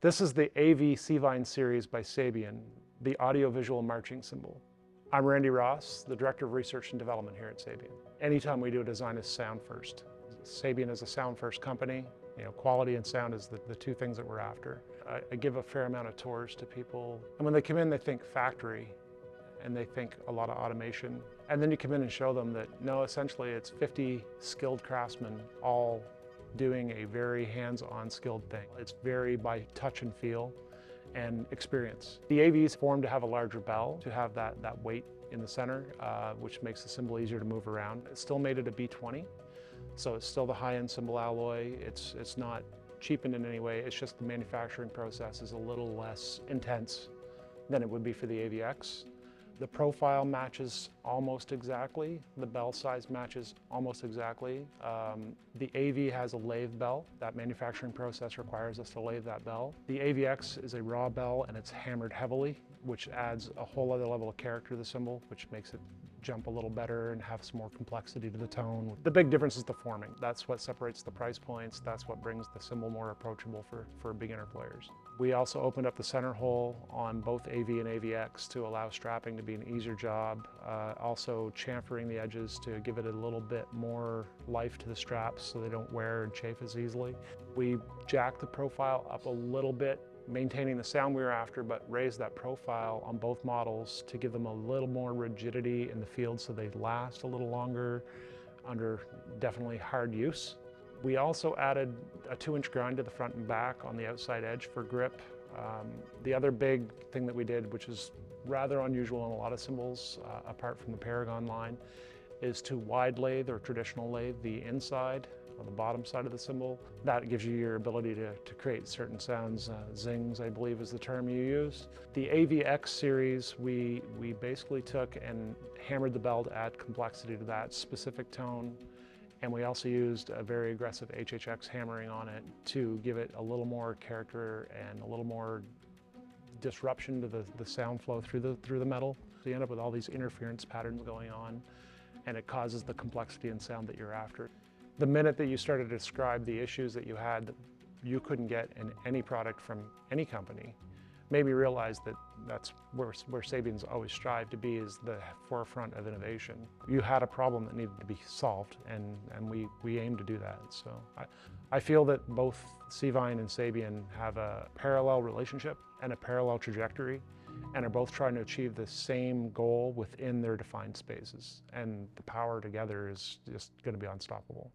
This is the AV Seavine series by Sabian, the audiovisual marching cymbal. I'm Randy Ross, the Director of Research and Development here at Sabian. Anytime we do a design is sound first. Sabian is a sound first company. Quality and sound is the two things that we're after. I give a fair amount of tours to people, and when they come in they think factory and they think a lot of automation. And then you come in and show them that no, essentially it's 50 skilled craftsmen all doing a very hands-on skilled thing. It's very by touch and feel and experience. The AV is formed to have a larger bell, to have that weight in the center, which makes the cymbal easier to move around. It's still made at a B20, so it's still the high-end cymbal alloy. It's not cheapened in any way, it's just the manufacturing process is a little less intense than it would be for the AVX. The profile matches almost exactly. The bell size matches almost exactly. The AV has a lathe bell. That manufacturing process requires us to lathe that bell. The AVX is a raw bell and it's hammered heavily, which adds a whole other level of character to the cymbal, which makes it jump a little better and have some more complexity to the tone. The big difference is the forming. That's what separates the price points. That's what brings the cymbal more approachable for beginner players. We also opened up the center hole on both AV and AVX to allow strapping to be an easier job. Also chamfering the edges to give it a little bit more life to the straps so they don't wear and chafe as easily. We jacked the profile up a little bit, maintaining the sound we were after, but raised that profile on both models to give them a little more rigidity in the field so they last a little longer under definitely hard use. We also added a 2-inch grind to the front and back on the outside edge for grip. The other big thing that we did, which is rather unusual in a lot of cymbals, apart from the Paragon line, is to wide lathe or traditional lathe the inside on the bottom side of the cymbal. That gives you your ability to create certain sounds. Zings, I believe, is the term you use. The AVX series, we basically took and hammered the bell to add complexity to that specific tone. And we also used a very aggressive HHX hammering on it to give it a little more character and a little more disruption to the sound flow through the metal. So you end up with all these interference patterns going on, and it causes the complexity and sound that you're after. The minute that you started to describe the issues that you had that you couldn't get in any product from any company, made me realize that that's where Sabian's always strived to be, is the forefront of innovation. You had a problem that needed to be solved, and we aim to do that. So I feel that both Seavine and Sabian have a parallel relationship and a parallel trajectory, and are both trying to achieve the same goal within their defined spaces. And the power together is just going to be unstoppable.